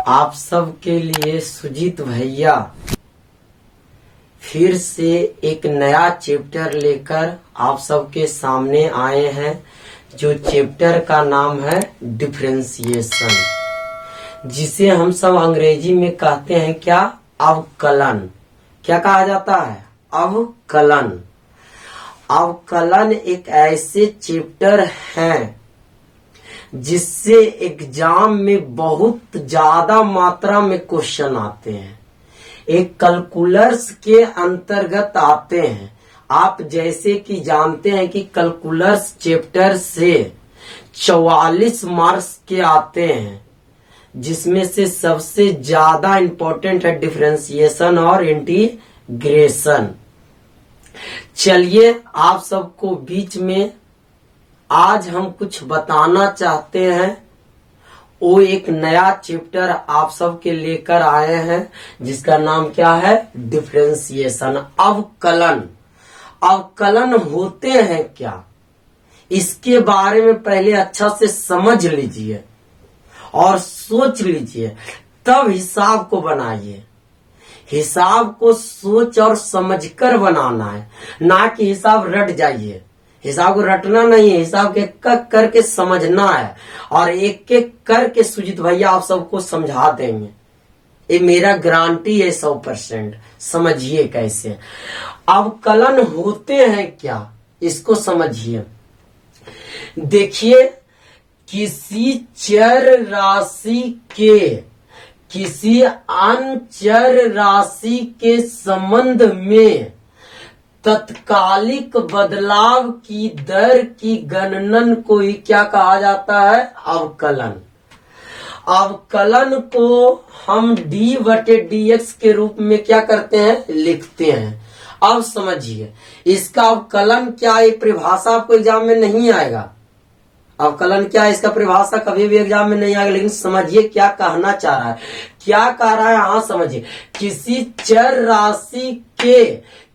आप सबके लिए सुजीत भैया फिर से एक नया चैप्टर लेकर आप सबके सामने आए हैं, जो चैप्टर का नाम है डिफरेंशिएशन, जिसे हम सब अंग्रेजी में कहते हैं क्या, अवकलन। क्या कहा जाता है? अवकलन। अवकलन एक ऐसे चैप्टर हैं जिससे एग्जाम में बहुत ज्यादा मात्रा में क्वेश्चन आते हैं, एक कैलकुलस के अंतर्गत आते हैं। आप जैसे कि जानते हैं कि कैलकुलस चैप्टर से 44 मार्क्स के आते हैं, जिसमें से सबसे ज्यादा इंपॉर्टेंट है डिफरेंशिएशन और इंटीग्रेशन। चलिए आप सबको बीच में आज हम कुछ बताना चाहते हैं। वो एक नया चैप्टर आप सबके लेकर आए हैं, जिसका नाम क्या है? डिफरेंशिएशन, अवकलन। अवकलन होते हैं क्या, इसके बारे में पहले अच्छा से समझ लीजिए और सोच लीजिए, तब हिसाब को बनाइए। हिसाब को सोच और समझकर बनाना है, ना कि हिसाब रट जाइए। हिसाब को रटना नहीं है, हिसाब के एक करके समझना है, और एक एक करके सुजीत भैया आप सबको समझा देंगे। ये मेरा गारंटी है 100%। समझिए कैसे अवकलन होते हैं क्या, इसको समझिए। देखिए, किसी चर राशि के किसी अनचर राशि के संबंध में तत्कालिक बदलाव की दर की गणन को ही क्या कहा जाता है? अवकलन। अवकलन को हम d/dx के रूप में क्या करते हैं? लिखते हैं। अब समझिए इसका अवकलन क्या, ये परिभाषा आपको एग्जाम में नहीं आएगा। अवकलन क्या है, इसका परिभाषा कभी भी एग्जाम में नहीं आएगा, लेकिन समझिए क्या कहना चाह रहा है। क्या कह रहा है? हाँ समझिए, किसी चर राशि के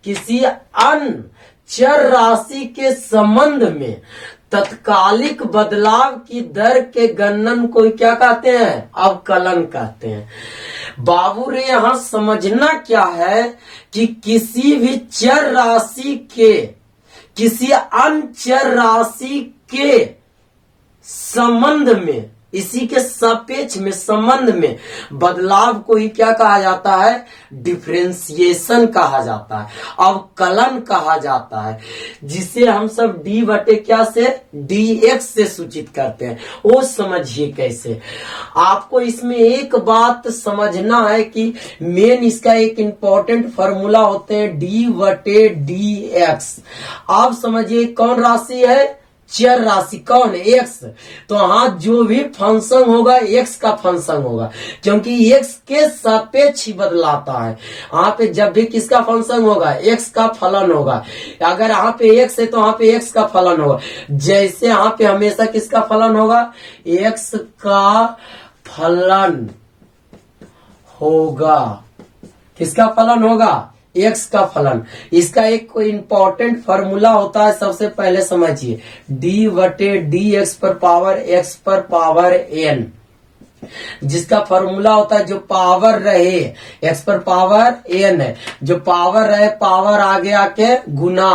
किसी अन्य चर राशि के संबंध में तत्कालिक बदलाव की दर के गणन को क्या कहते हैं? अवकलन कहते हैं। बाबू रे, यहां समझना क्या है कि किसी भी चर राशि के किसी अन्य चर राशि के संबंध में, इसी के सापेक्ष में, संबंध में बदलाव को ही क्या कहा जाता है? डिफरेंशिएशन कहा जाता है, अवकलन कहा जाता है, जिसे हम सब d बटे क्या से dx से सूचित करते हैं। वो समझिए कैसे। आपको इसमें एक बात समझना है कि मेन इसका एक इंपॉर्टेंट फॉर्मूला होते हैं d बटे dx। आप समझिए कौन राशि है? चर राशि। कौन? x। तो हाँ, जो भी फंक्शन होगा x का फंक्शन होगा, क्योंकि x के सापेक्ष ही बदलाता है। यहाँ पे जब भी किसका फंक्शन होगा? x का फलन होगा। अगर यहाँ पे x है तो यहाँ पे x का फलन होगा। जैसे यहाँ पे हमेशा किसका फलन होगा? x का फलन होगा। किसका फलन होगा? x का फलन। इसका एक कोई इंपॉर्टेंट फॉर्मूला होता है, सबसे पहले समझिए, d बटे dx पर पावर x पर पावर n, जिसका फॉर्मूला होता है जो पावर रहे x पर पावर n है, जो पावर रहे पावर आगे आके गुना,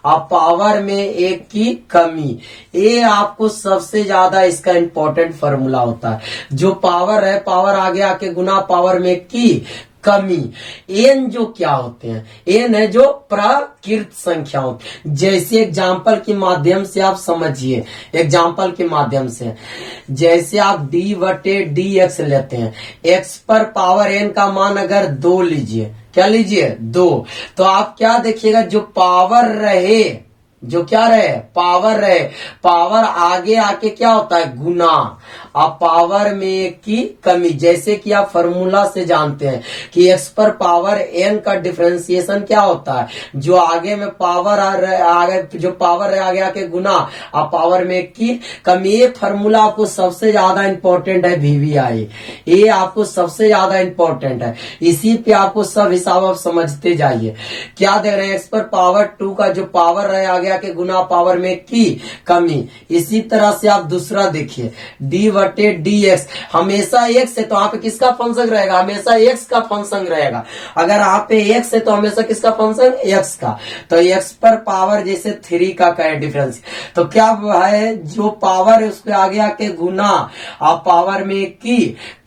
और पावर में एक की कमी। ये आपको सबसे ज्यादा इसका इंपॉर्टेंट फॉर्मूला होता है। जो पावर है पावर आगे आके गुना, पावर में एक की कमी। एन जो क्या होते हैं? एन है जो प्राकृत संख्या होती है। जैसे एग्जाम्पल के माध्यम से आप समझिए, एग्जाम्पल के माध्यम से, जैसे आप d बटे dx लेते हैं, x पर पावर n का मान अगर 2 लीजिए, क्या लीजिए? 2, तो आप क्या देखिएगा, जो पावर रहे, जो क्या रहे? पावर रहे, पावर आगे आके क्या होता है? गुना, अब पावर में की कमी। जैसे कि आप फॉर्मूला से जानते हैं कि x पर पावर n का डिफरेंशिएशन क्या होता है? जो आगे में पावर आगे, जो पावर है आगे आके गुना, अब पावर में की कमी। ये फॉर्मूला आपको सबसे ज्यादा इंपॉर्टेंट है, VVI। ये आपको सबसे ज्यादा इंपॉर्टेंट है, इसी पे आपको सब हिसाब आप समझते जाइए। क्या दे रहे हैं? x पर पावर 2 का जो पावर रहे आगे आके गुना, पावर में की कमी। इसी तरह से आप दूसरा देखिए, d बटे डी एक्स हमेशा एक्स है तो यहाँ पे किसका फंक्शन रहेगा, हमेशा एक्स का फंक्शन रहेगा। अगर यहाँ पे एक्स है तो हमेशा किसका फंक्शन, एक्स का। तो एक्स पर पावर जैसे 3 का कहे डिफरेंस, तो क्या है जो पावर है उसके आगे आके गुना और पावर में की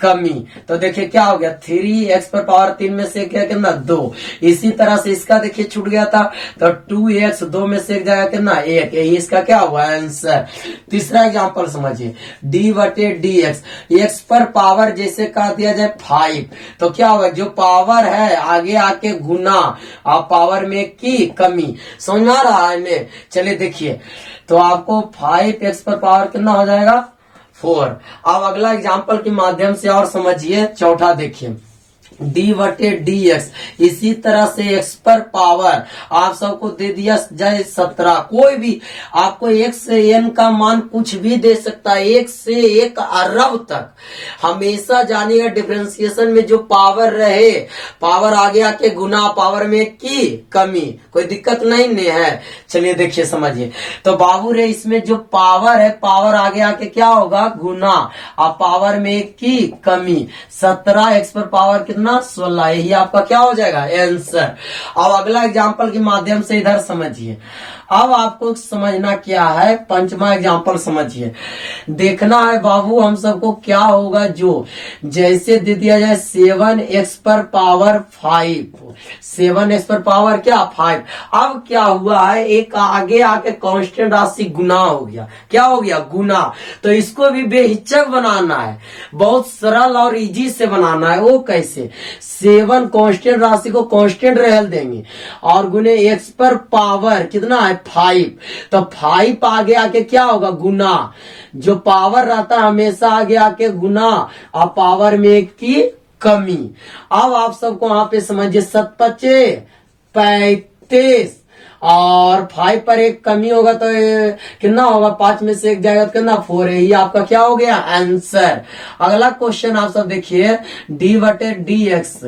कमी। तो देखिए क्या हो गया 3x पर पावर 3 में से क्या कितना 2। इसी तरह से इसका देखिए छूट गया था तो 2x 2 में से जाएगा कितना 1। यही इसका क्या हुआ आंसर। तीसरा एग्जांपल समझिए d बटे डी एक्स पर पावर जैसे कह दिया जाए 5 तो क्या होगा जो पावर है आगे आके गुना और पावर में की कमी। समझ में आ रहा है इन्हें। चलिए देखिए तो आपको 5x पर पावर कितना हो जाएगा 4। अब अगला एग्जांपल के माध्यम से और समझिए चौथा देखिए d बटे डी एक्स इसी तरह से x पर पावर आप सबको दे दिया जाए 17। कोई भी आपको 1 से n का मान कुछ भी दे सकता है 1 से 1 अरब तक। हमेशा जानिएगा डिफरेंशिएशन में जो पावर रहे पावर आगे आके गुना पावर में की कमी, कोई दिक्कत नहीं है। चलिए देखिए समझिए तो बाबू रे इसमें जो पावर है पावर आगे आके क्या होगा गुना और पावर में की कमी। 17x पर पावर कितना 16। यही आपका क्या हो जाएगा आंसर। अब अगला एग्जांपल के माध्यम से इधर समझिए। अब आपको समझना क्या है पंचमा एग्जांपल समझिए। देखना है बाबू हम सबको क्या होगा जो जैसे दे दिया जाए 7x पर पावर 5 7x पर पावर क्या 5। अब क्या हुआ है एक आगे आके कांस्टेंट राशि गुना हो गया। क्या हो गया गुना। तो इसको भी बेहिचक बनाना है, बहुत सरल और इजी से बनाना है। वो कैसे 7 कांस्टेंट राशि को कांस्टेंट रहल देंगे और गुने x पर पावर कितना है 5 तो 5 आगे आके क्या होगा गुना। जो पावर रहता है हमेशा आगे आके गुना और पावर में की कमी। अब आप सबको वहां पे समझिए 7 पचे 35 और 5 पर एक कमी होगा तो कितना होगा 5 में से 1 जाएगा तो कितना 4 है। ये आपका क्या हो गया आंसर। अगला क्वेश्चन आप सब देखिए d बटे डी एक्स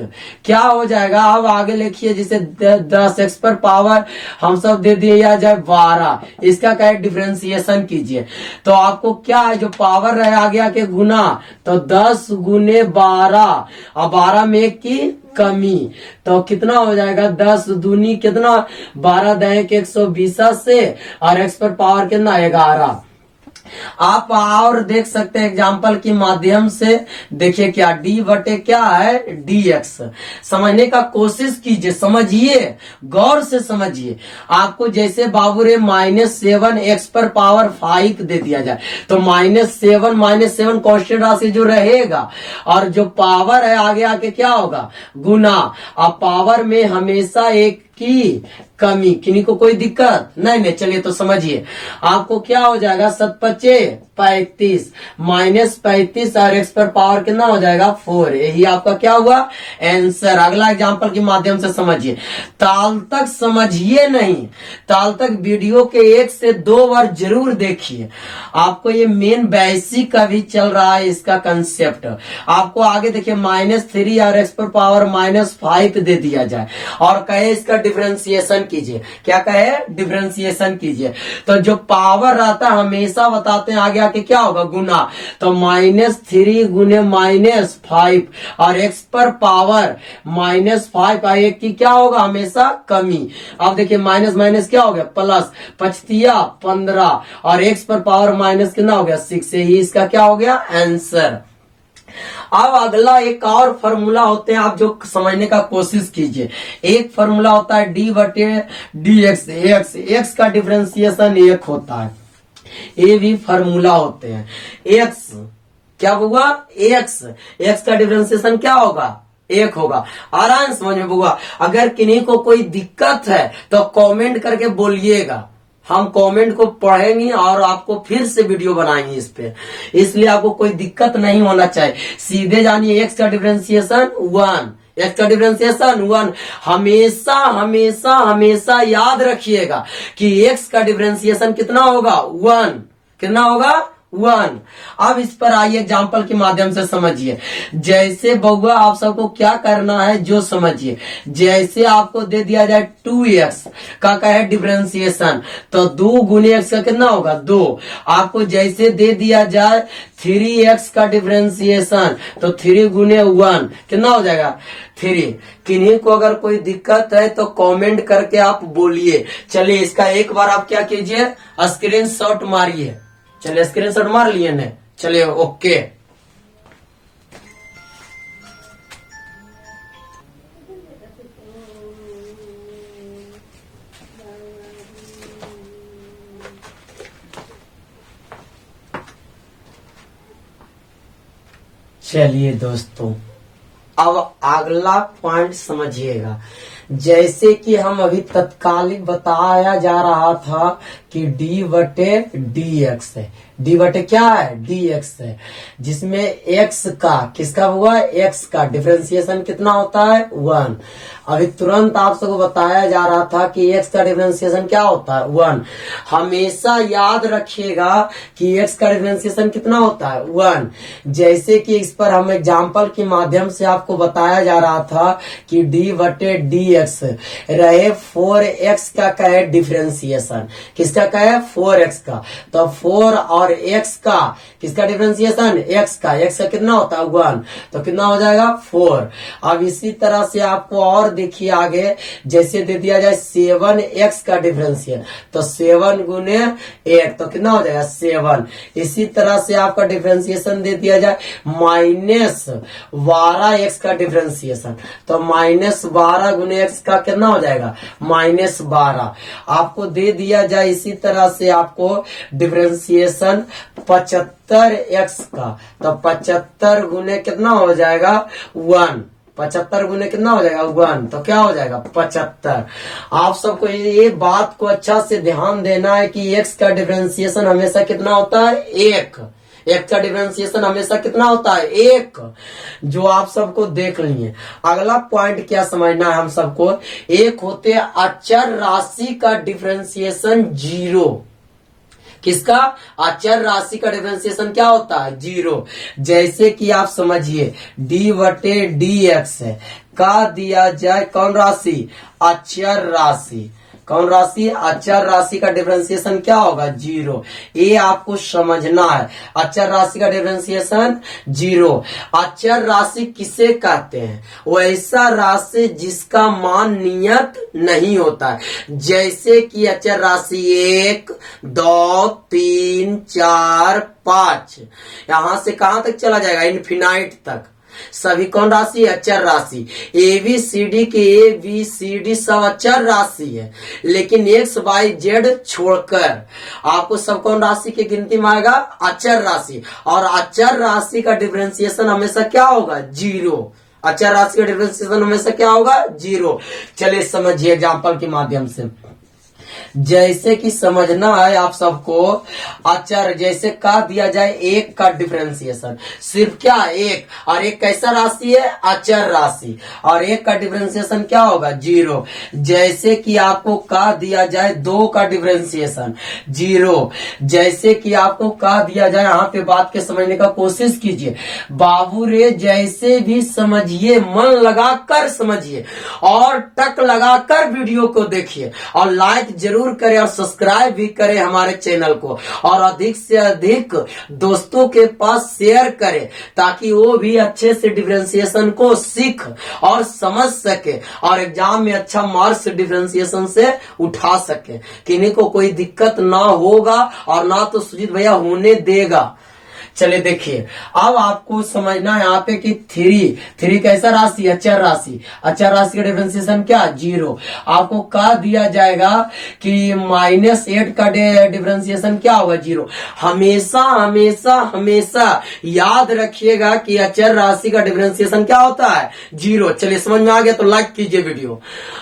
क्या हो जाएगा। अब आगे लिखिए जिसे 10x पर पावर हम सब दे दिया जाए 12 इसका क्या है डिफरेंशिएशन कीजिए। तो आपको क्या है जो पावर रहे आगे आके गुना तो 10 गुने 12 और 12 में की कमी तो कितना हो जाएगा 10 दूनी कितना 12 दहे के 120 से और x पर पावर कितना 11। आप और देख सकते हैं एग्जाम्पल के माध्यम से। देखिए क्या d बटे क्या है डी एक्स समझने का कोशिश कीजिए, समझिए गौर से समझिए। आपको जैसे बाबूरे -7x पर पावर 5 दे दिया जाए तो -7 कांस्टेंट राशि जो रहेगा और जो पावर है आगे आके क्या होगा गुना और पावर में हमेशा एक की कमी। किन्हीं को कोई दिक्कत नहीं। चलिए तो समझिए आपको क्या हो जाएगा 7 पचे 35 -35 और x पर पावर कितना हो जाएगा 4। यही आपका क्या हुआ आंसर। अगला एग्जांपल के माध्यम से समझिए। ताल तक समझिए नहीं, ताल तक वीडियो के 1 से 2 बार जरूर देखिए। आपको ये मेन बेसिक का भी चल रहा है इसका कंसेप्ट। आपको आगे देखिए -3 और x पर पावर -5 दे दिया जाए और कहे इसका डिफरेंशिएशन कीजिए। क्या कहे डिफरेंशिएशन कीजिए। तो जो पावर रहता है हमेशा बताते हैं आगे आके क्या होगा गुना। तो -3 गुने -5 और x पर पावर -5 और 1 की क्या होगा हमेशा कमी। अब देखिए माइनस माइनस क्या हो गया प्लस 15 और x पर पावर माइनस कितना हो गया 6। ही इसका क्या हो गया आंसर। अब अगला एक और फॉर्मूला होते हैं आप जो समझने का कोशिश कीजिए। एक फॉर्मूला होता है d बटे डी एक्स एक्स का डिफरेंशिएशन 1 होता है। ये भी फॉर्मूला होते हैं। एक्स क्या होगा एक्स का डिफरेंशिएशन क्या होगा 1 होगा। आराम समझ में होगा। अगर किन्हीं को कोई दिक्कत है तो कमेंट करके बोलिएगा, हम कमेंट को पढ़ेंगे और आपको फिर से वीडियो बनाएंगे इस पे। इसलिए आपको कोई दिक्कत नहीं होना चाहिए। सीधे जानिए एक्स का डिफरेंशिएशन 1 एक्स का डिफरेंशिएशन 1। हमेशा हमेशा हमेशा याद रखिएगा कि एक्स का डिफरेंशिएशन कितना होगा 1। कितना होगा 1। अब इस पर आइए एग्जाम्पल के माध्यम से समझिए। जैसे बउआ आप सबको क्या करना है जो समझिए। जैसे आपको दे दिया जाए 2x का क्या है डिफरेंशिएशन, तो 2 गुने x का कितना होगा 2। आपको जैसे दे दिया जाए 3x का डिफरेंशिएशन, तो 3 गुने 1 कितना हो जाएगा 3। किन्हीं को अगर कोई दिक्कत है तो कमेंट करके आप बोलिए। चलिए इसका एक बार आप क्या कीजिए, स्क्रीनशॉट मारिए। चलिए स्क्रीनशॉट मार लिए ने, चलिए ओके। चलिए दोस्तों, अब अगला पॉइंट समझिएगा। जैसे कि हम अभी तत्कालिक बताया जा रहा था कि डी बटे डी एक्स है। डी बटे क्या है dx है, जिसमें x का किसका हुआ x का डिफरेंशिएशन कितना होता है 1। अभी तुरंत आप सबको बताया जा रहा था कि x का डिफरेंशिएशन क्या होता है 1। हमेशा याद रखिएगा कि x का डिफरेंशिएशन कितना होता है 1। जैसे कि इस पर हम एग्जाम्पल के माध्यम से आपको बताया जा रहा था कि d बटे dx रहे 4x का क्या है डिफरेंशिएशन, किसका क्या है 4x का। तो 4 और x का किसका डिफरेंशिएशन x का कितना होता है 1, तो कितना हो जाएगा 4। अब इसी तरह से आपको और देखिए आगे, जैसे दे दिया जाए 7x का डिफरेंशिएशन, तो 7 गुने 8 तो कितना हो जाएगा 7। इसी तरह से आपका डिफरेंशिएशन दे दिया जाए -12x का डिफरेंशिएशन, तो -12 गुने x का कितना हो जाएगा -12। आपको दे दिया जाए इसी तरह से आपको डिफरेंशिएशन 75x का, तो 75 गुने कितना हो जाएगा 1। 75 गुने कितना हो जाएगा 1, तो क्या हो जाएगा 75। आप सबको ये बात को अच्छा से ध्यान देना है कि x का डिफरेंशिएशन हमेशा कितना होता है 1। x का डिफरेंशिएशन हमेशा कितना होता है 1, जो आप सबको देख लिए। अगला पॉइंट क्या समझना है हम सबको, एक होते अचर राशि का डिफरेंशिएशन 0। किसका अचर राशि का डिफरेंशिएशन क्या होता है 0। जैसे कि आप समझिए d बटे dx है का दिया जाए कौन राशि अचर राशि, कौन राशि अचर राशि का डिफरेंशिएशन क्या होगा 0। ये आपको समझना है, अचर राशि का डिफरेंशिएशन 0। अचर राशि किसे कहते हैं, वैसा राशि जिसका मान नियत नहीं होता है। जैसे कि अचर राशि 1 2 3 4 5, यहां से कहां तक चला जाएगा इनफिनाइट तक, सभी कौन राशि अचर राशि। ABCD के ABCD सब अचर राशि है, लेकिन XYZ छोड़कर आपको सब कौन राशि की गिनती में आएगा अचर राशि। और अचर राशि का डिफरेंशिएशन हमेशा क्या होगा 0। अचर राशि का डिफरेंशिएशन हमेशा क्या होगा 0। चलिए समझिए एग्जाम्पल के माध्यम से। जैसे कि समझना है आप सबको, अचर जैसे का दिया जाए 1 का डिफरेंशिएशन, सिर्फ क्या 1, और 1 कैसा राशि है अचर राशि, और 1 का डिफरेंशिएशन क्या होगा 0। जैसे कि आपको का दिया जाए 2 का डिफरेंशिएशन 0। जैसे कि आपको का दिया जाए, यहाँ पे बात के समझने का कोशिश कीजिए बाबू रे, जैसे भी समझिए मन लगाकर समझिए और टक लगाकर वीडियो को देखिए, और लाइक जरूर करें और सब्सक्राइब भी करें हमारे चैनल को, और अधिक से अधिक दोस्तों के पास शेयर करें ताकि वो भी अच्छे से डिफरेंशिएशन को सीख और समझ सके और एग्जाम में अच्छा मार्क्स डिफरेंशिएशन से उठा सके। किन्हीं को कोई दिक्कत ना होगा और ना तो सुजीत भैया होने देगा। चलिए देखिए, अब आपको समझना है यहाँ पे कि 3 कैसा राशि अचर राशि, अचर राशि का डिफरेंशिएशन क्या 0। आपको का दिया जाएगा कि -8 का डिफरेंशिएशन क्या होगा 0। हमेशा हमेशा हमेशा याद रखिएगा कि अचर राशि का डिफरेंशिएशन क्या होता है 0। चलिए समझ में आ गया तो लाइक कीजिए वीडियो।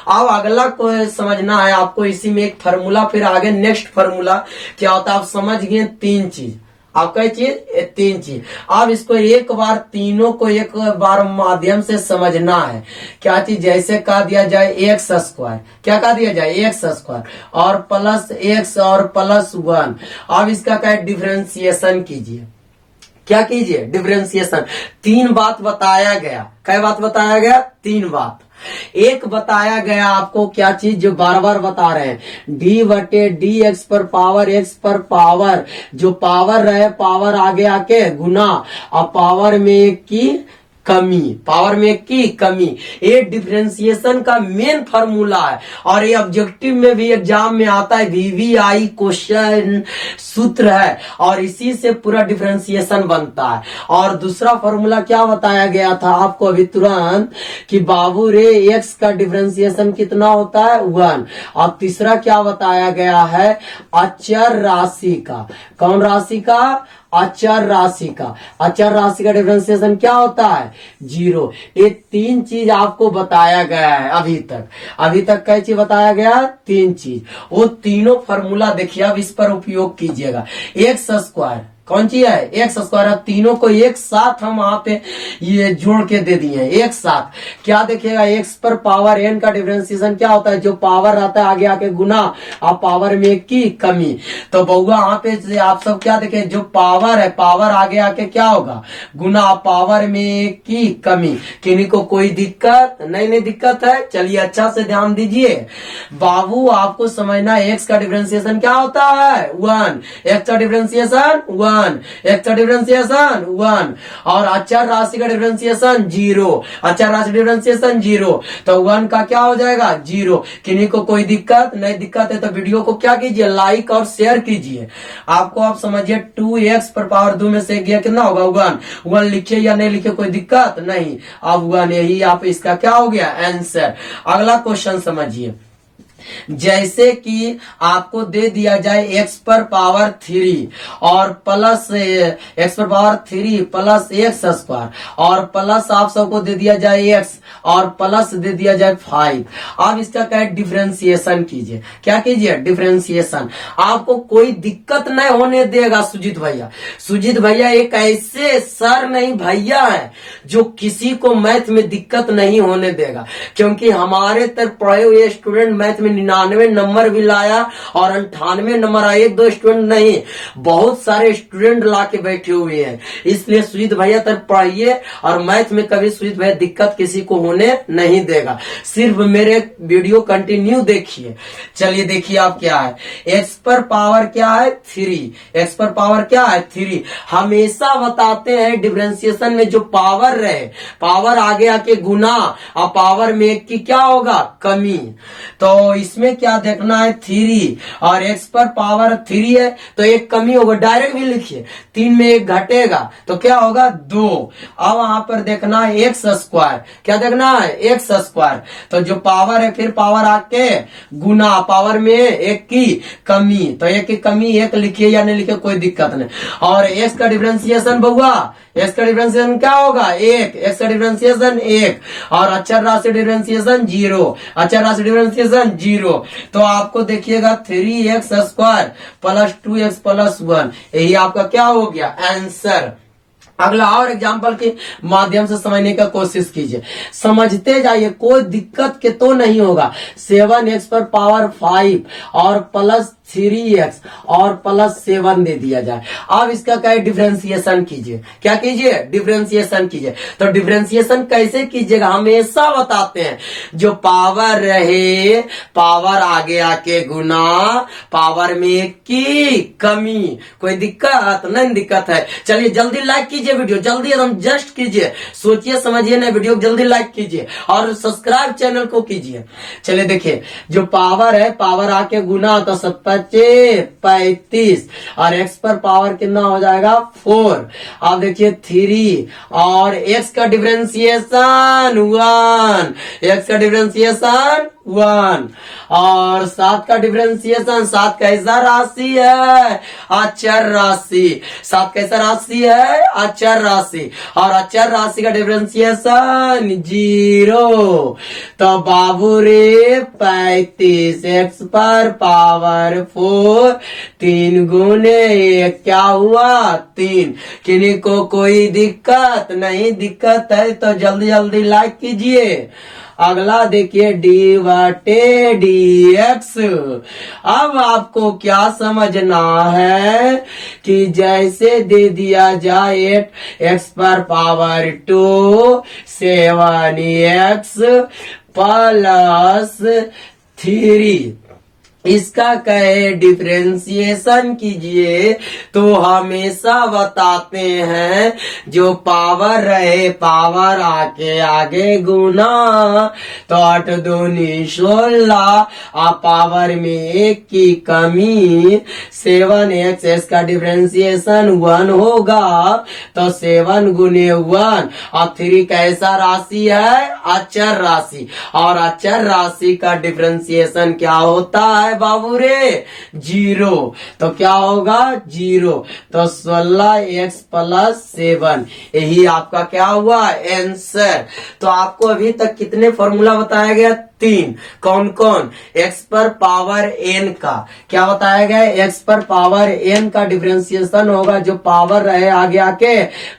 अब अगला को समझना है आपको, इसी में एक फार्मूला, फिर आगे नेक्स्ट फार्मूला क्या होता है आप समझ गए 3 चीज। अब कई चीज, 3 चीज। अब इसको एक बार तीनों को एक बार माध्यम से समझना है। क्या चीज, जैसे कहा दिया जाए एक्स स्क्वायर, क्या कहा दिया जाए एक्स स्क्वायर और प्लस एक्स और प्लस 1। अब इसका क्या डिफरेंशिएशन कीजिए, क्या कीजिए डिफरेंशिएशन। 3 बात बताया गया, क्या बात बताया गया, 3 बात। एक बताया गया आपको क्या चीज जो बार बार बता रहे हैं, d/d x पर पावर x पर पावर, जो पावर रहे पावर आगे आके गुना और पावर में एक की कमी, पावर में एक की कमी। ये डिफरेंशिएशन का मेन फार्मूला है और ये ऑब्जेक्टिव में भी एग्जाम में आता है, VVI क्वेश्चन सूत्र है और इसी से पूरा डिफरेंशिएशन बनता है। और दूसरा फार्मूला क्या बताया गया था आपको अभी तुरंत कि बाबू रे x का डिफरेंशिएशन कितना होता है 1। और तीसरा क्या बताया गया है, अचर राशि का, कौन राशि का, अचर राशि का, अचर राशि का डिफरेंशिएशन क्या होता है 0। ये 3 चीज आपको बताया गया है अभी तक। अभी तक क्या चीज बताया गया, 3 चीज। वो तीनों फार्मूला देखिए, अब इस पर उपयोग कीजिएगा। एक्स स्क्वायर कौन चीज है, एक्स स्क्वायर। तीनों को एक साथ हम वहां पे ये जोड़ के दे दिए एक साथ। क्या देखिएगा, एक्स पर पावर एन का डिफरेंशिएशन क्या होता है, जो पावर आता है आगे आके गुना और पावर में एक की कमी। तो बउआ वहां पे आप सब क्या देखे, जो पावर है पावर आगे आके क्या होगा गुना, पावर में एक की कमी। किन्हीं को कोई दिक्कत नहीं दिक्कत है, चलिए अच्छा से ध्यान दीजिए बाबू, आपको समझना एक्स का डिफरेंशिएशन क्या होता है 1, एक्स का डिफरेंशिएशन 1, एक्स का डिफरेंशिएशन 1 और अचर राशि का डिफरेंशिएशन 0, अचर राशि डिफरेंशिएशन 0। तो 1 का क्या हो जाएगा 0। किन्हीं को कोई दिक्कत नहीं दिक्कत है तो वीडियो को क्या कीजिए, लाइक और शेयर कीजिए। आपको आप समझिए 2x पर पावर 2 में से गया कितना होगा 1 लिखे या नहीं लिखे कोई दिक्कत नहीं। अब 1 यही आप इसका क्या हो गया आंसर। अगला क्वेश्चन समझिए, जैसे कि आपको दे दिया जाए x पर पावर 3 और प्लस x पर पावर 3 प्लस एक्स स्क्वायर और प्लस आप सबको दे दिया जाए x और प्लस दे दिया जाए 5। अब इसका क्या डिफरेंशिएशन कीजिए, क्या कीजिए डिफरेंशिएशन। आपको कोई दिक्कत नहीं होने देगा सुजीत भैया। सुजीत भैया एक ऐसे सर नहीं भैया है जो किसी को मैथ में दिक्कत नहीं होने देगा, क्योंकि हमारे तरफ पढ़े हुए स्टूडेंट मैथ में 99 नंबर भी लाया और 98 नंबर आए, 1-2 स्टूडेंट नहीं, बहुत सारे स्टूडेंट ला के बैठे हुए हैं। इसलिए सुजीत भैया तक पढ़िए और मैथ में कभी सुजीत भैया दिक्कत किसी को होने नहीं देगा। सिर्फ मेरे वीडियो कंटिन्यू देखिए। चलिए देखिए आप क्या है, एक्स पर पावर क्या है 3, एक्स पर पावर क्या है 3। हमेशा बताते हैं डिफरेंशिएशन में जो पावर रहे पावर आगे आके गुना और पावर में एक की क्या होगा कमी। तो इसमें क्या देखना है 3 और x पर पावर 3 है तो एक कमी होगा, डायरेक्ट भी लिखिए 3 में एक घटेगा तो क्या होगा 2। अब वहां पर देखना है एक्स स्क्वायर, क्या देखना है एक्स स्क्वायर। तो जो पावर है फिर पावर आके गुना पावर में एक की कमी, तो एक की कमी एक लिखिए या नहीं लिखिए कोई दिक्कत नहीं। और x का डिफरेंशिएशन बहुआ, x का डिफरेंशिएशन क्या होगा 1, x का डिफरेंशिएशन 1 और अचर राशि डिफरेंशिएशन 0, अचर राशि डिफरेंशिएशन 0। तो आपको देखिएगा 3x square plus 2x plus 1, यही आपका क्या हो गया आंसर। अगला और एग्जाम्पल के माध्यम से समझने का कोशिश कीजिए, समझते जाइए, कोई दिक्कत के तो नहीं होगा। 7x पर पावर 5 और प्लस 3x और प्लस 7 दे दिया जाए। अब इसका क्या डिफरेंशिएशन कीजिए, क्या कीजिए डिफरेंशिएशन कीजिए। तो डिफरेंशिएशन कैसे कीजिएगा, हमेशा बताते हैं जो पावर रहे पावर आगे आके गुना पावर में की कमी, कोई दिक्कत नहीं दिक्कत है। चलिए जल्दी लाइक कीजिए वीडियो, जल्दी एकदम जस्ट कीजिए, सोचिए समझिए ना वीडियो जल्दी लाइक कीजिए और सब्सक्राइब चैनल को कीजिए। चलिए देखिए जो पावर है पावर आके गुना तो 35 और x पर पावर कितना हो जाएगा 4। अब देखिए 3 और x का डिफरेंशिएशन 1, x का डिफरेंशिएशन 1। और 7 का डिफरेंशिएशन, 7 कैसा राशि है? अचर राशि। 7 कैसा राशि है? अचर राशि। और अचर राशि का डिफरेंशिएशन 0। तो बाबू रे 35 x पर पावर 4, 3 गुने 1 क्या हुआ? 3। किन्हीं को कोई दिक्कत नहीं? दिक्कत है तो जल्दी जल्दी लाइक कीजिए। अगला देखिए d/dx। अब आपको क्या समझना है कि जैसे दे दिया जाए 8x पर पावर 2, 7x प्लस 3, इसका कहे डिफरेंशिएशन कीजिए तो हमेशा बताते हैं जो पावर रहे पावर आके आगे गुना। तो 8 दूनी 16 और पावर में 1 की कमी 7x, इसका डिफरेंशिएशन 1 होगा। तो 7 गुने 1 और 3 कैसा राशि है? अचर राशि। और अचर राशि का डिफरेंशिएशन क्या होता है बाबू रे? 0। तो क्या होगा? 0। तो 16x प्लस 7, यही आपका क्या हुआ? आंसर। तो आपको अभी तक कितने फॉर्मूला बताया गया? 3। कौन कौन? x पर पावर n का क्या बताया गया? x पर पावर n का डिफरेंशिएशन होगा जो पावर रहे आगे आके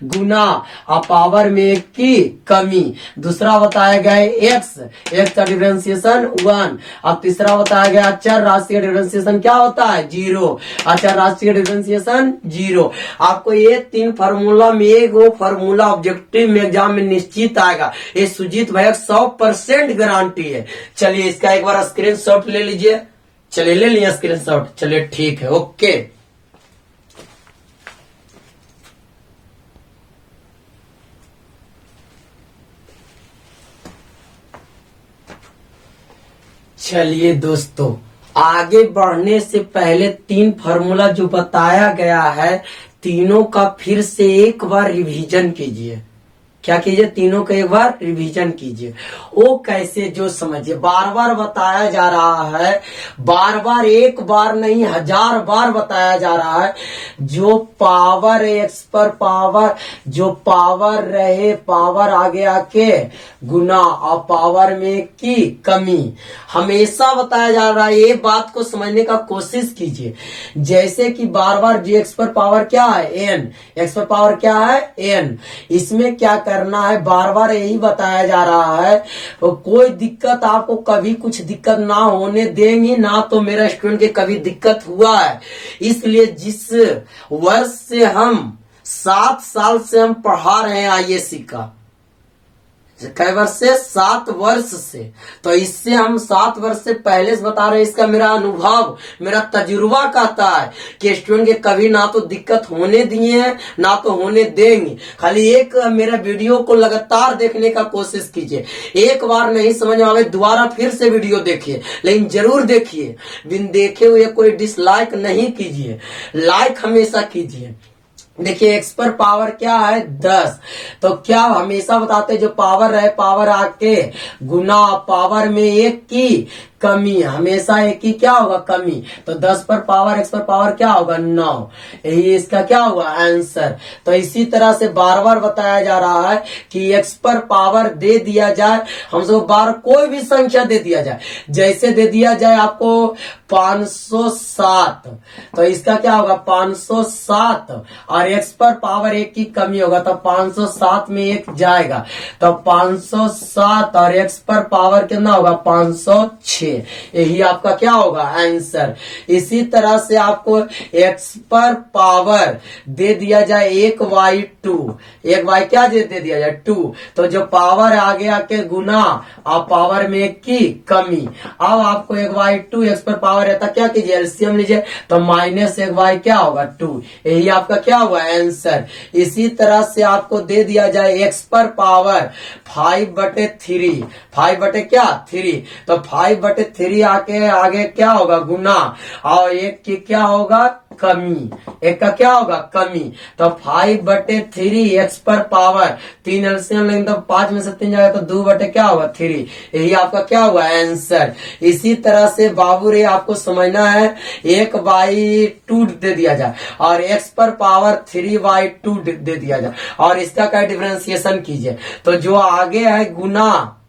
गुना और पावर में 1 की कमी। दूसरा बताया गया x का डिफरेंशिएशन 1। और तीसरा बताया गया अचर राशि का डिफरेंशिएशन क्या होता है? 0। अचर राशि का डिफरेंशिएशन 0। आपको ये 3 फार्मूला में एक वो फार्मूला ऑब्जेक्टिव में एग्जाम में निश्चित आएगा। ये सुजीत भैया 100% गारंटी है। चलिए इसका एक बार स्क्रीनशॉट ले लीजिए। चलिए ले लिया स्क्रीनशॉट। चलिए ठीक है, ओके। चलिए दोस्तों, आगे बढ़ने से पहले 3 फार्मूला जो बताया गया है तीनों का फिर से एक बार रिवीजन कीजिए। क्या कीजिए? तीनों का एक बार रिवीजन कीजिए। वो कैसे, जो समझिए। बार बार बताया जा रहा है, बार बार एक बार नहीं 1000 बार बताया जा रहा है। जो पावर x पर पावर, जो पावर रहे पावर आगे आके गुना और पावर में की कमी, हमेशा बताया जा रहा है। ये बात को समझने का कोशिश कीजिए। जैसे कि बार बार जो x पर पावर क्या है? n। x पर पावर क्या है? n। इसमें क्या करना है? बार बार यही बताया जा रहा है। तो कोई दिक्कत आपको कभी कुछ दिक्कत ना होने देंगे ना। तो मेरा स्टूडेंट के कभी दिक्कत हुआ है। इसलिए जिस वर्ष से हम 7 साल से हम पढ़ा रहे हैं आईएससी का, कई वर्ष से? 7 वर्ष से। तो इससे हम 7 वर्ष से पहले से बता रहे हैं। इसका मेरा अनुभव, मेरा तजुर्बा कहता है कि स्टूडेंट के कभी ना तो दिक्कत होने दिए हैं ना तो होने देंगे। खाली एक मेरा वीडियो को लगातार देखने का कोशिश कीजिए। एक बार नहीं समझ में आवे दोबारा फिर से वीडियो देखिए, लेकिन जरूर देखिए। बिन देखे हुए कोई डिसलाइक नहीं कीजिए, लाइक हमेशा कीजिए। देखिए x पर पावर क्या है? 10। तो क्या हमेशा बताते जो पावर रहे पावर आके गुना पावर में 1 की कमी, हमेशा 1 की क्या होगा? कमी। तो 10 पर पावर x पर पावर क्या होगा? 9। यही इसका क्या होगा? आंसर। तो इसी तरह से बार बार बताया जा रहा है कि x पर पावर दे दिया जाए, हमसे बार कोई भी संख्या दे दिया जाए। जैसे दे दिया जाए आपको 507, तो इसका क्या होगा? 507। और x पर पावर 1 की कमी होगा तो 507 में 1 जाएगा तो 507। और x पर पावर कितना होगा? 506। यही आपका क्या होगा? आंसर। इसी तरह से आपको x पर पावर दे दिया जाए 1/2, 1 क्या दे दिया जाए? 2। तो जो पावर आगे आके गुना और पावर में 1 की कमी। अब आपको 1/2 x पर पावर रहता, क्या कीजिए? एलसीएम लीजिए तो -1 क्या होगा? 2। यही आपका क्या हुआ? आंसर। इसी तरह से आपको दे दिया जाए x पर पावर 5/3, 5/3। तो 5/3 3 आके आगे क्या होगा, गुना, और 1 की क्या होगा, कमी, 1 का क्या होगा, कमी। तो 5/3 x पर पावर 3 एलसीएम लेंगे तो 5 में से 3 जाएगा तो 2 बटे क्या होगा, 3। यही आपका क्या हुआ, आंसर। इसी तरह से बाबू रे आपको समझना है 1/2 दे दिया जाए और x पर पावर 3/2 दे दिया जाए और इसका क्या डिफरेंशिएशन कीजिए। तो जो आगे है गुना,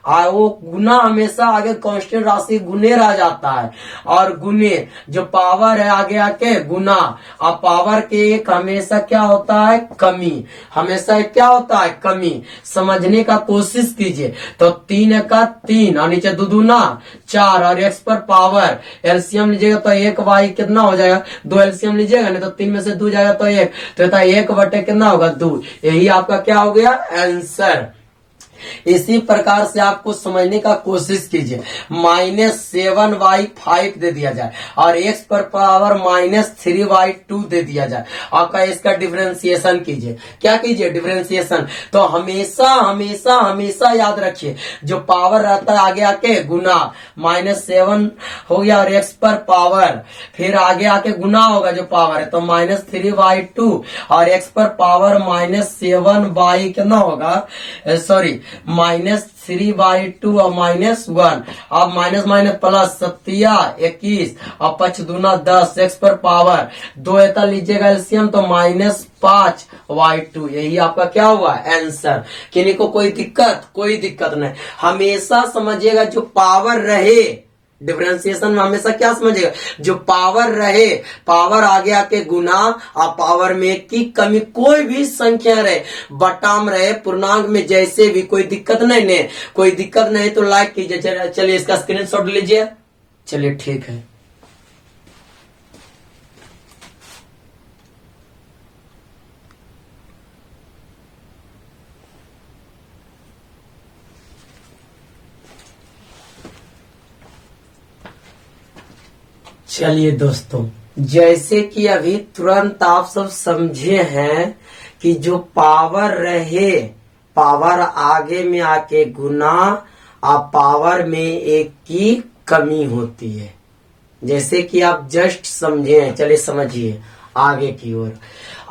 वो गुना हमेशा आगे कांस्टेंट राशि गुने रह जाता है, और गुने जो पावर है आगे आके गुना, और पावर के एक हमेशा क्या होता है, कमी, हमेशा क्या होता है, कमी। समझने का कोशिश कीजिए। तो 3 का 3 और नीचे 2 दूना 4 और x पर पावर एलसीएम लीजिएगा तो 1/, कितना हो जाएगा, 2 एलसीएम लीजिएगा नहीं तो 3 में से 2 जाएगा तो 1, तो 1 बटे कितना होगा, 2। यही आपका क्या हो गया, आंसर। इसी प्रकार से आपको समझने का कोशिश कीजिए। -7/5 दे दिया जाए और x पर पावर -3/2 दे दिया जाए, आपका इसका डिफरेंशिएशन कीजिए। क्या कीजिए, डिफरेंशिएशन। तो हमेशा हमेशा हमेशा याद रखिए जो पावर रहता है आगे आके गुना, -7 हो गया और x पर पावर फिर आगे आके गुना होगा जो पावर है तो -3/2 और x पर पावर -7 कितना होगा, सॉरी -3/2 और -1, अब माइनस माइनस प्लस 7 21 और 5 दूना 10, x पर पावर 2 एता लीजिएगा एलसीएम तो -5/2। यही आपका क्या हुआ, आंसर। किन्हीं को कोई दिक्कत नहीं। हमेशा समझिएगा जो पावर रहे डिफरेंशिएशन में, हमेशा क्या समझिएगा, जो पावर रहे, पावर आगे आके गुना और पावर में की कमी, कोई भी संख्या रहे, बटाम रहे, पूर्णांक में, जैसे भी, कोई दिक्कत नहीं, कोई दिक्कत नहीं तो लाइक कीजिए। चलिए इसका स्क्रीनशॉट लीजिए। चलिए ठीक है। चलिए दोस्तों, जैसे कि अभी तुरंत आप सब समझे हैं कि जो पावर रहे, पावर आगे में आके गुना और पावर में 1 की कमी होती है, जैसे कि आप जस्ट समझे हैं। चलिए समझिए आगे की ओर।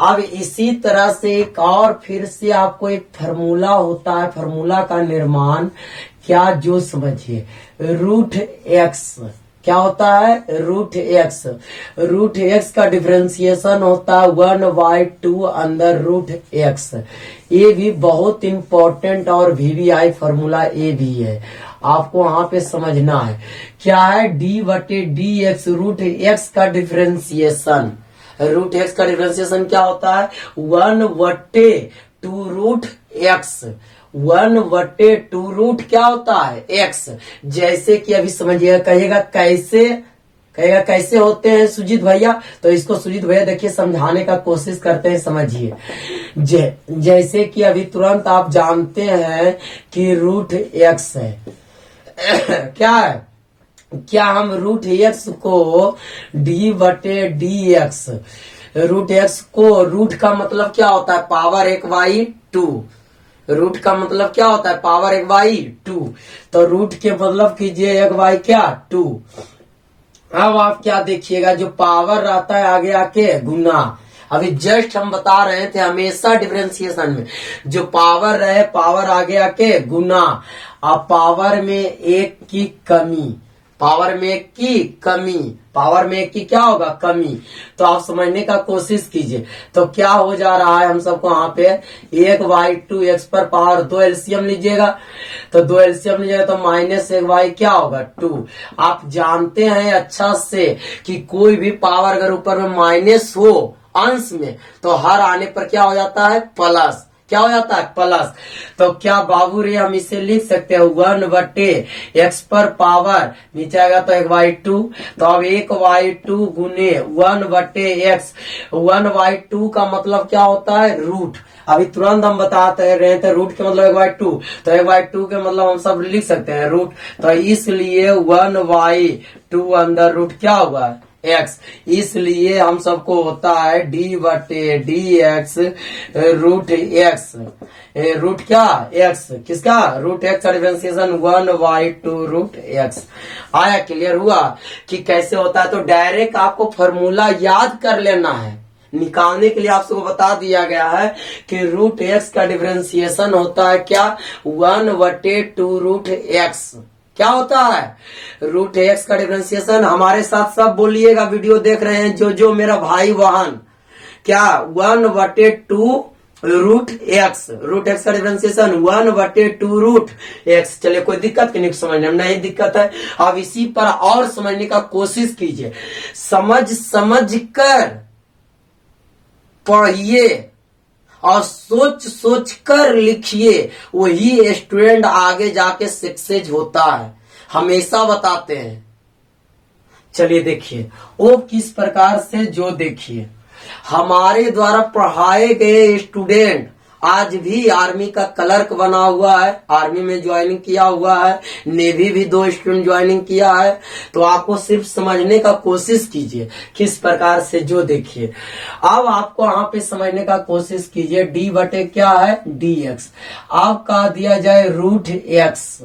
अब इसी तरह से एक और फिर से आपको एक फार्मूला होता है, फार्मूला का निर्माण क्या, जो समझिए √x क्या होता है, √x। √x का डिफरेंशिएशन होता है 1/2 अंदर √x। ये भी बहुत इंपॉर्टेंट और VVI फार्मूला ये भी है, आपको वहां पे समझना है। क्या है, d/dx, √x का डिफरेंशिएशन। √x का डिफरेंशिएशन क्या होता है, 1/2√x। 1/2 क्या होता है, x। जैसे कि अभी समझिएगा, कहिएगा कैसे होते हैं सुजीत भैया, तो इसको सुजीत भैया देखिए समझाने का कोशिश करते हैं, समझिए। जैसे कि अभी तुरंत आप जानते हैं कि √x है क्या है, क्या हम √x को d/dx, √x को, रूट का मतलब क्या होता है, पावर 1/2। रूट का मतलब क्या होता है, पावर 1/2। तो रूट के मतलब कीजिए 1/2। अब आप क्या देखिएगा, जो पावर रहता है आगे आके गुना, अभी जस्ट हम बता रहे थे हमेशा डिफरेंशिएशन में जो पावर रहे, पावर आगे आके गुना और पावर में 1 की कमी, पावर में 1 की कमी, पावर में 1 की क्या होगा, कमी। तो आप समझने का कोशिश कीजिए। तो क्या हो जा रहा है हम सबको यहाँ पे, 1/2 x पर पावर 2 एलसीएम लीजिएगा तो 2 एलसीएम लीजिएगा तो -1 क्या होगा, 2। आप जानते हैं अच्छा से कि कोई भी पावर अगर ऊपर में माइनस हो अंश में तो हर आने पर क्या हो जाता है, प्लस। क्या हो जाता है, प्लस। तो क्या बाबू रे हम इसे लिख सकते हैं 1/x पर पावर नीचे आएगा तो 1/2। तो अब 1/2 गुने 1/x, 1/2 का मतलब क्या होता है, रूट। अभी तुरंत हम बताते रहे थे रूट के मतलब 1/2, तो 1/2 के मतलब हम सब लिख सकते हैं रूट। तो इसलिए 1/2 अंदर रूट क्या हुआ, एक्स, इसलिए हम सबको होता है डी बटे d x root x, root क्या एक्स, किसका रूट एक्स का डिफरेंशिएशन 1/2 रूट एक्स। आया, क्लियर हुआ कि कैसे होता है। तो डायरेक्ट आपको फॉर्मूला याद कर लेना है, निकालने के लिए आप सबको बता दिया गया है कि रूट एक्स का डिफरेंशिएशन होता है क्या 1/2 रूट एक्स। क्या होता है रूट एक्स का डिफरेंशिएशन, हमारे साथ सब बोलिएगा वीडियो देख रहे हैं जो मेरा भाई बहन, क्या 1/2 रूट एक्स, रूट एक्स का डिफरेंशिएशन 1/2 रूट एक्स। चलिए कोई दिक्कत नहीं, समझने में नहीं दिक्कत है। अब इसी पर और समझने का कोशिश कीजिए, समझ कर पढ़िए और सोच कर लिखिए, वही स्टूडेंट आगे जाके सक्सेस होता है, हमेशा बताते हैं। चलिए देखिए वो किस प्रकार से, जो देखिए हमारे द्वारा पढ़ाए गए स्टूडेंट आज भी आर्मी का क्लर्क बना हुआ है, आर्मी में ज्वाइनिंग किया हुआ है, नेवी भी 2 स्टूडेंट ज्वाइनिंग किया है। तो आपको सिर्फ समझने का कोशिश कीजिए किस प्रकार से, जो देखिए अब आपको यहाँ पे समझने का कोशिश कीजिए। डी बटे क्या है डी एक्स, अब कहा दिया जाए रूट एक्स,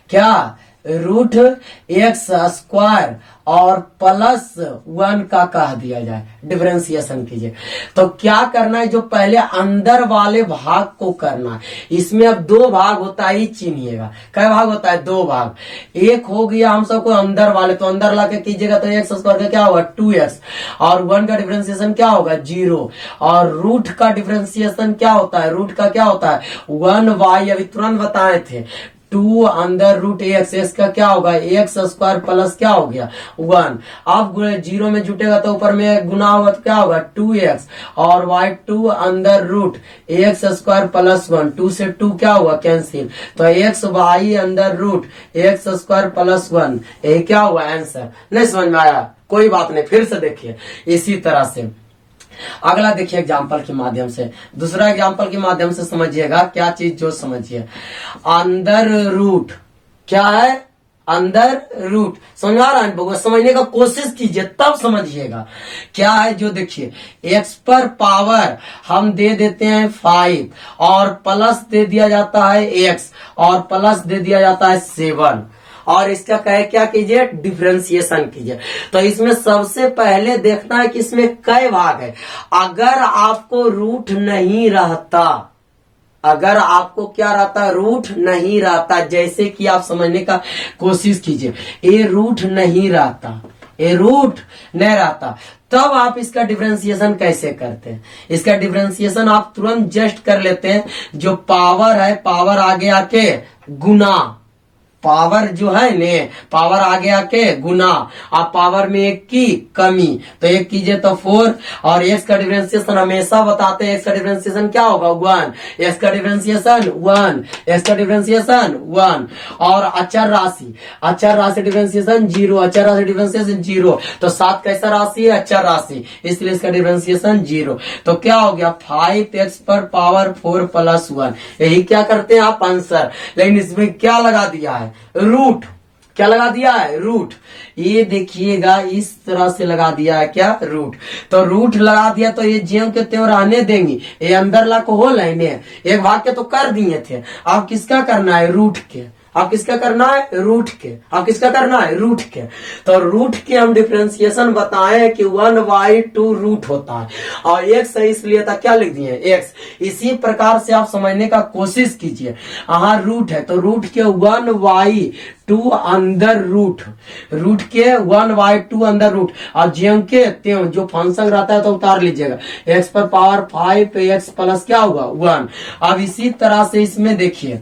क्या रूट एक्स स्क्वायर और प्लस 1 का कह दिया जाए, डिफरेंशिएशन कीजिए। तो क्या करना है, जो पहले अंदर वाले भाग को करना है। इसमें अब 2 भाग होता है, चिन्हिएगा क्या भाग होता है, 2 भाग। एक हो गया हम सबको अंदर वाले, तो अंदर लाके कीजिएगा तो एक्स स्क्वायर का क्या होगा 2x, और 1 का डिफरेंशिएशन क्या होगा 0, और रूट का डिफरेंशिएशन क्या होता है, रूट का क्या होता है 1y, अभी तुरंत बताए थे 2 अंदर रूट एक्स, एक्स का क्या होगा एक्स स्क्वायर प्लस क्या हो गया 1। अब 0 में जुटेगा तो ऊपर में गुना होगा तो क्या होगा 2x, और y2 अंदर रूट एक्स स्क्वायर प्लस 1, 2 से 2 क्या हुआ कैंसिल, तो xy अंदर रूट एक्स स्क्वायर प्लस 1, यही क्या हुआ आंसर। नहीं समझ में आया, कोई बात नहीं, फिर से देखिए इसी तरह से। अगला देखिए एग्जाम्पल के माध्यम से, दूसरा एग्जाम्पल के माध्यम से समझिएगा क्या चीज, जो समझिए अंदर रूट क्या है, अंदर रूट समझ आ रहा है, समझने का कोशिश कीजिए तब समझिएगा क्या है। जो देखिए एक्स पर पावर हम दे देते हैं 5, और प्लस दे दिया जाता है एक्स, और प्लस दे दिया जाता है 7, और इसका कहे क्या कीजिए डिफरेंशिएशन कीजिए। तो इसमें सबसे पहले देखना है कि इसमें कई भाग है। अगर आपको रूट नहीं रहता, अगर आपको क्या रहता रूट नहीं रहता, जैसे कि आप समझने का कोशिश कीजिए, ये रूट नहीं रहता, ये रूट नहीं रहता, तब आप इसका डिफरेंशिएशन कैसे करते हैं। इसका डिफरेंशिएशन आप तुरंत जस्ट कर लेते हैं, जो पावर है पावर आगे आके गुना, पावर जो है ने पावर आगे आके गुना, आप पावर में 1 की कमी, तो 1 कीजिए तो 4, और एक्स का डिफरेंशिएशन हमेशा बताते हैं एक्स का डिफरेंशिएशन क्या होगा 1, एक्स का डिफरेंशिएशन 1, एक्स का डिफरेंशिएशन 1, और अचर राशि डिफरेंशिएशन 0, अचर राशि डिफरेंशिएशन 0, तो 7 कैसा राशि है अचर राशि, इसलिए इसका डिफरेंशिएशन 0। तो क्या हो गया 5x पर पावर 4 प्लस 1, यही क्या करते हैं आप आंसर। लेकिन इसमें क्या लगा दिया है रूट, क्या लगा दिया है रूट, ये देखिएगा इस तरह से लगा दिया है क्या रूट। तो रूट लगा दिया तो ये ज्यों के त्यों रहने देंगी, ये अंदर ला को हो लेने, एक भाग के तो कर दिए थे, अब किसका करना है रूट के, आप किसका करना है रूट के, आप किसका करना है रूट के। तो रूट के हम डिफरेंशिएशन बताएं कि 1/2 रूट होता है, और एक्स है इसलिए था क्या लिख दिए एक्स। इसी प्रकार से आप समझने का कोशिश कीजिए, यहाँ रूट है तो रूट के 1/2 अंदर रूट, रूट के 1/2 अंदर रूट, और ज्यों के त्यों जो फंक्शन रहता है तो उतार लीजिएगा, एक्स पर पावर 5 एक्स प्लस क्या होगा 1। अब इसी तरह से इसमें देखिए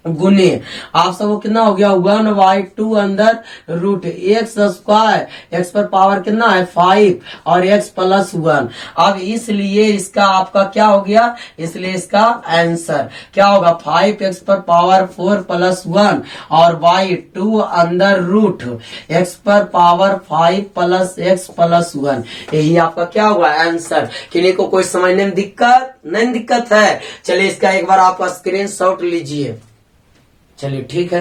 गुने, आप सबको कितना हो गया 1/2 अंदर रूट एक्स स्क्वायर, एक्स पर पावर कितना है 5 और एक्स प्लस 1। अब इसलिए इसका आपका क्या हो गया, इसलिए इसका आंसर क्या होगा 5x पर पावर 4 प्लस 1 और y2 अंदर रूट एक्स पर पावर 5 प्लस एक्स प्लस 1, यही आपका क्या हुआ आंसर। किन्हीं को कोई समझने में दिक्कत नहीं, दिक्कत है। चलिए इसका एक बार आप स्क्रीनशॉट लीजिए। चलिए ठीक है।